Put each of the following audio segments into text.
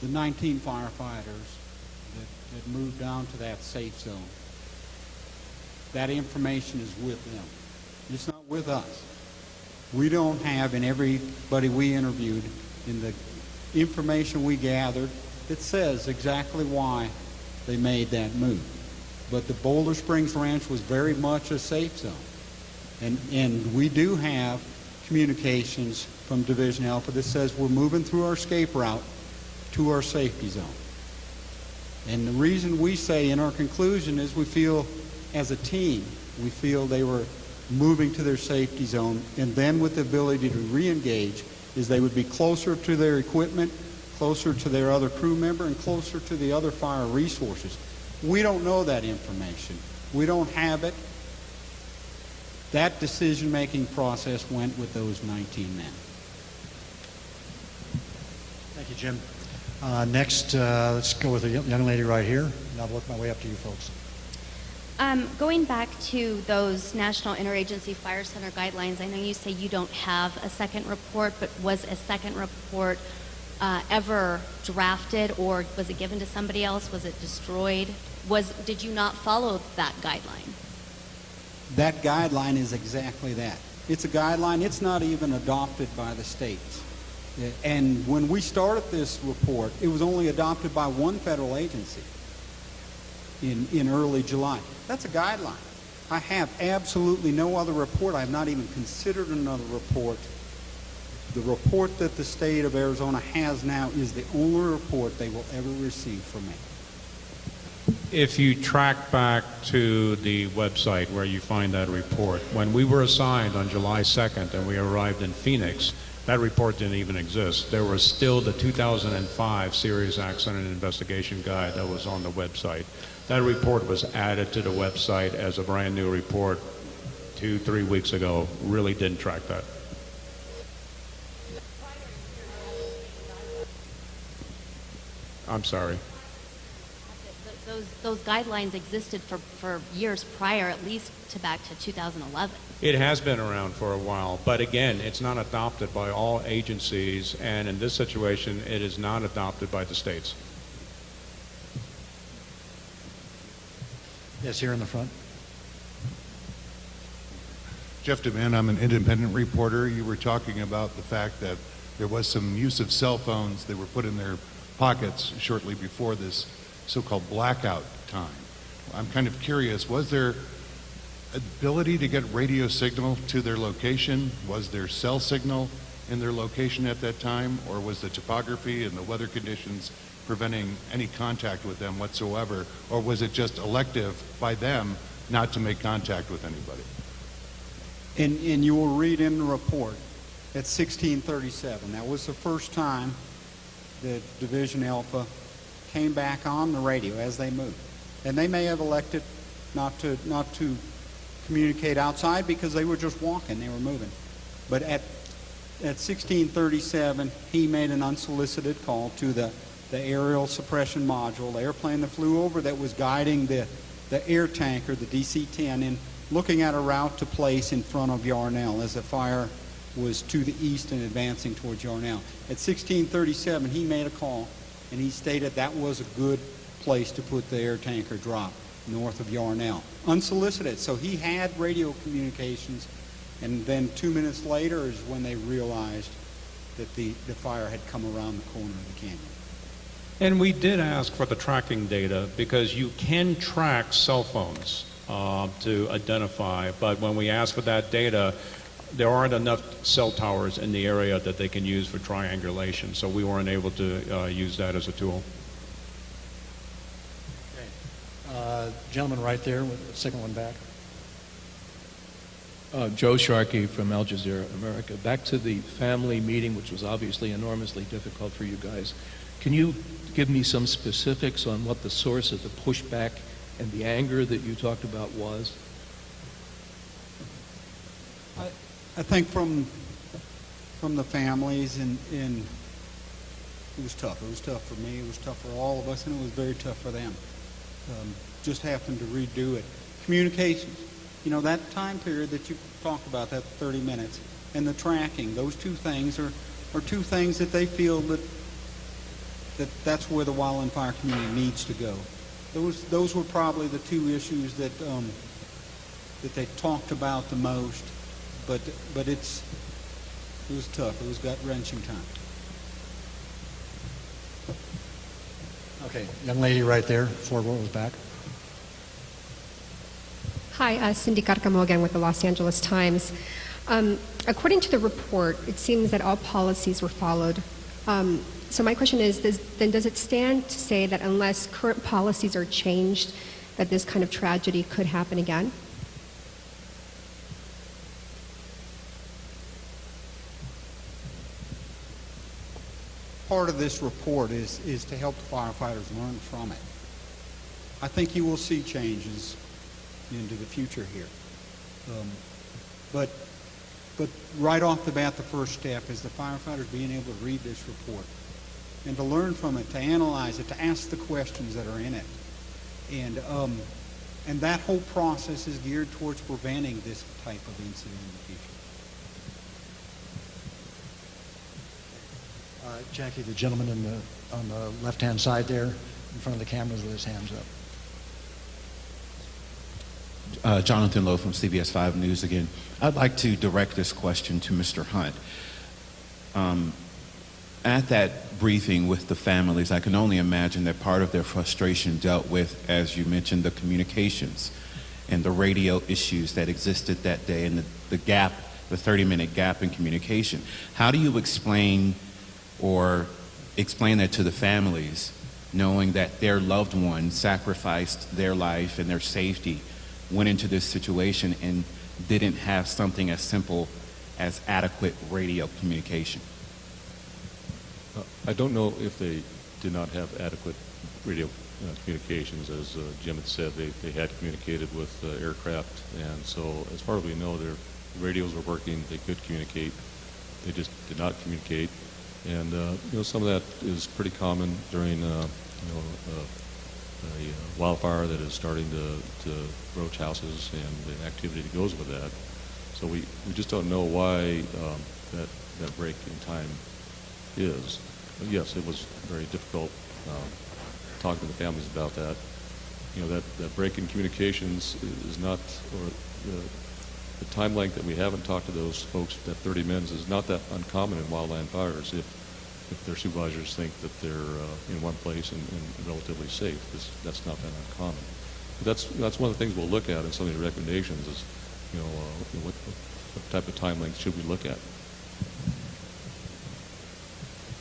the 19 firefighters that moved down to that safe zone, that information is with them. It's not with us. We don't have, in everybody we interviewed, in the information we gathered, it says exactly why they made that move. But the Boulder Springs Ranch was very much a safe zone. And we do have communications from Division Alpha that says we're moving through our escape route to our safety zone. And the reason we say in our conclusion is we feel, as a team, we feel they were moving to their safety zone, and then with the ability to re-engage is they would be closer to their equipment, closer to their other crew member, and closer to the other fire resources. We don't know that information. We don't have it. That decision-making process went with those 19 men. Thank you, Jim. Next, let's go with the young lady right here, and I'll work my way up to you folks. Going back to those National Interagency Fire Center guidelines, I know you say you don't have a second report, but was a second report ever drafted, or was it given to somebody else? Was it destroyed? Did you not follow that guideline? That guideline is exactly that. It's a guideline. It's not even adopted by the states. And when we started this report, it was only adopted by one federal agency in early July. That's a guideline. I have absolutely no other report. I have not even considered another report. The report that the state of Arizona has now is the only report they will ever receive from me. If you track back to the website where you find that report, when we were assigned on July 2nd and we arrived in Phoenix, that report didn't even exist. There was still the 2005 Serious Accident Investigation Guide that was on the website. That report was added to the website as a brand new report 2-3 weeks ago. Really didn't track that. I'm sorry. Those guidelines existed for years prior, at least to back to 2011. It has been around for a while, but again, it's not adopted by all agencies, and in this situation, it is not adopted by the states. Yes, here in the front. Jeff DeMann, I'm an independent reporter. You were talking about the fact that there was some use of cell phones that were put in their pockets shortly before this so-called blackout time. I'm kind of curious, was there ability to get radio signal to their location? Was there cell signal in their location at that time? Or was the topography and the weather conditions preventing any contact with them whatsoever? Or was it just elective by them not to make contact with anybody? And you will read in the report at 1637, that was the first time that Division Alpha came back on the radio as they moved. And they may have elected not to communicate outside because they were just walking, they were moving. But at 1637, he made an unsolicited call to the aerial suppression module, the airplane that flew over that was guiding the air tanker, the DC-10, in looking at a route to place in front of Yarnell as the fire was to the east and advancing towards Yarnell. At 1637, he made a call, and he stated that was a good place to put the air tanker drop north of Yarnell. Unsolicited. So he had radio communications, and then 2 minutes later is when they realized that the fire had come around the corner of the canyon. And we did ask for the tracking data because you can track cell phones to identify, but when we asked for that data, there aren't enough cell towers in the area that they can use for triangulation, so we weren't able to use that as a tool. Okay. Gentleman right there with the second one back. Joe Sharkey from Al Jazeera America. Back to the family meeting, which was obviously enormously difficult for you guys. Can you give me some specifics on what the source of the pushback and the anger that you talked about was? I think from the families, and it was tough. It was tough for me. It was tough for all of us, and it was very tough for them. Just happened to redo it. Communications. You know, that time period that you talked about, that 30 minutes, and the tracking, those two things are two things that they feel that that's where the wildland fire community needs to go. Those were probably the two issues that they talked about the most, but it was tough. It was gut-wrenching time. Okay, young lady right there, four rows back. Hi, Cindy Carcamo again with the Los Angeles Times. According to the report, it seems that all policies were followed. So my question is, does it stand to say that unless current policies are changed, that this kind of tragedy could happen again? Part of this report is to help the firefighters learn from it. I think you will see changes into the future here. But right off the bat, the first step is the firefighters being able to read this report and to learn from it, to analyze it, to ask the questions that are in it. And that whole process is geared towards preventing this type of incident in the future. Jackie, the gentleman on the left-hand side there, in front of the cameras with his hands up. Jonathan Lowe from CBS 5 News again. I'd like to direct this question to Mr. Hunt. At that briefing with the families, I can only imagine that part of their frustration dealt with, as you mentioned, the communications and the radio issues that existed that day and the gap, the 30-minute gap in communication. How do you explain that to the families, knowing that their loved one sacrificed their life and their safety, went into this situation and didn't have something as simple as adequate radio communication? I don't know if they did not have adequate radio communications. As Jim had said, they had communicated with aircraft, and so as far as we know, their radios were working. They could communicate. They just did not communicate. And some of that is pretty common during a wildfire that is starting to broach houses and the activity that goes with that. So we just don't know why that break in time is. But yes, it was very difficult talking to the families about that. That break in communications is not, or the time length that we haven't talked to those folks, that 30 minutes, is not that uncommon in wildland fires if their supervisors think that they're in one place and relatively safe. That's not that uncommon. But that's one of the things we'll look at in some of the recommendations is, what type of time length should we look at?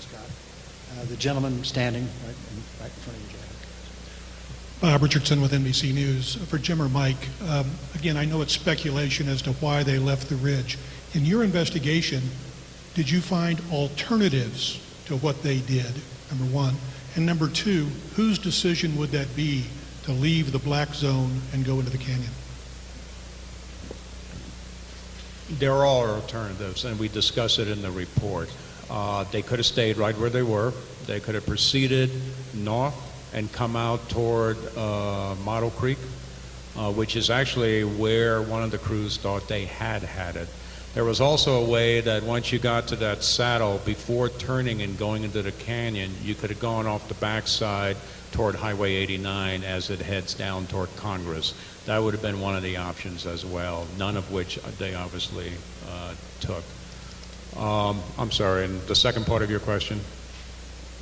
Scott. The gentleman standing right in front of you, Jack. Bob Richardson with NBC News. For Jim or Mike, again, I know it's speculation as to why they left the ridge. In your investigation, did you find alternatives to what they did, number one? And number two, whose decision would that be to leave the black zone and go into the canyon? There are alternatives, and we discuss it in the report. They could have stayed right where they were. They could have proceeded north and come out toward Model Creek, which is actually where one of the crews thought they had it. There was also a way that once you got to that saddle, before turning and going into the canyon, you could have gone off the backside toward Highway 89 as it heads down toward Congress. That would have been one of the options as well, none of which they obviously took. I'm sorry, and the second part of your question?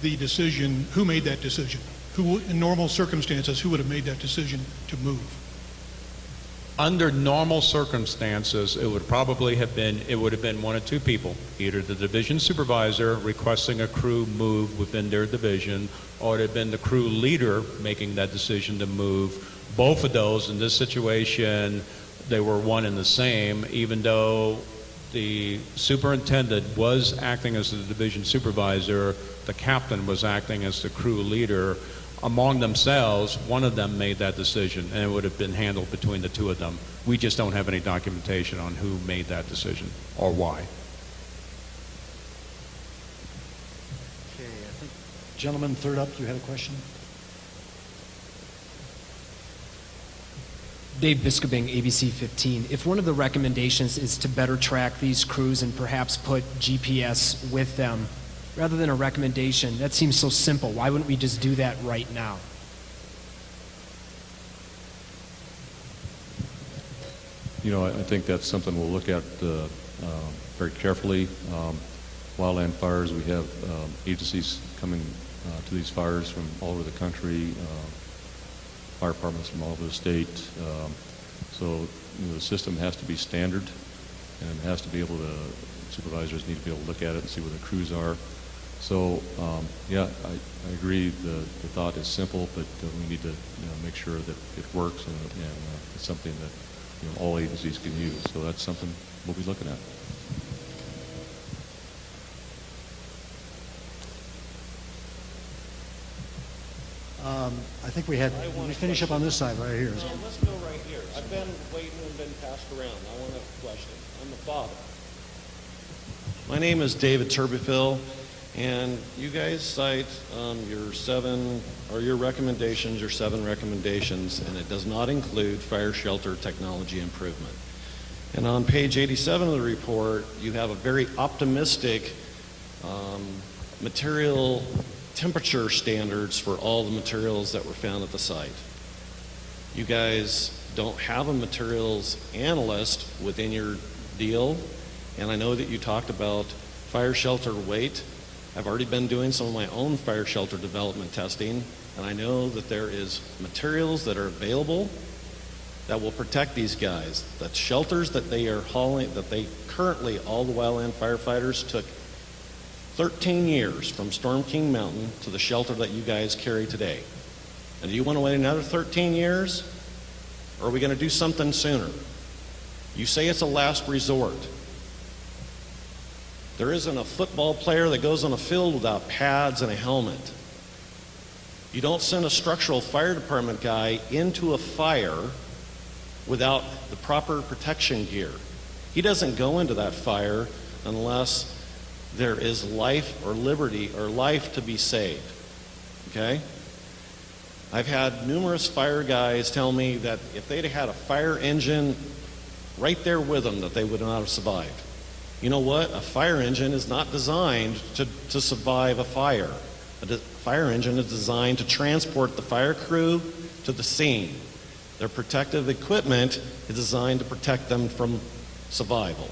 The decision, who made that decision? Who, in normal circumstances, who would have made that decision to move? Under normal circumstances, it would have been one of two people, either the division supervisor requesting a crew move within their division, or it had been the crew leader making that decision to move. Both of those, in this situation, they were one and the same, even though the superintendent was acting as the division supervisor, the captain was acting as the crew leader. Among themselves, one of them made that decision, and it would have been handled between the two of them. We just don't have any documentation on who made that decision or why. Okay, I think, gentleman, third up, you had a question? Dave Biskobing, ABC 15. If one of the recommendations is to better track these crews and perhaps put GPS with them, rather than a recommendation? That seems so simple. Why wouldn't we just do that right now? You know, I think that's something we'll look at very carefully. Wildland fires, we have agencies coming to these fires from all over the country, fire departments from all over the state. So you know, the system has to be standard and has to be able to, supervisors need to be able to look at it and see where the crews are. So yeah, I agree the thought is simple, but we need to make sure that it works and it's something that all agencies can use. So that's something we'll be looking at. I think we finish up on this side right here. No, let's go right here. I've been waiting and been passed around. I want to question. I'm the father. My name is David Turbyfill, and you guys cite your seven recommendations, and it does not include fire shelter technology improvement. And on page 87 of the report, you have a very optimistic material temperature standards for all the materials that were found at the site. You guys don't have a materials analyst within your deal, and I know that you talked about fire shelter weight. I've already been doing some of my own fire shelter development testing, and I know that there is materials that are available that will protect these guys. The shelters that they are hauling, that they currently, all the wildland firefighters took 13 years from Storm King Mountain to the shelter that you guys carry today. And do you want to wait another 13 years? Or are we going to do something sooner? You say it's a last resort. There isn't a football player that goes on a field without pads and a helmet. You don't send a structural fire department guy into a fire without the proper protection gear. He doesn't go into that fire unless there is life or liberty or life to be saved. Okay? I've had numerous fire guys tell me that if they'd had a fire engine right there with them, that they would not have survived. You know what? A fire engine is not designed to survive a fire. A fire engine is designed to transport the fire crew to the scene. Their protective equipment is designed to protect them from survival.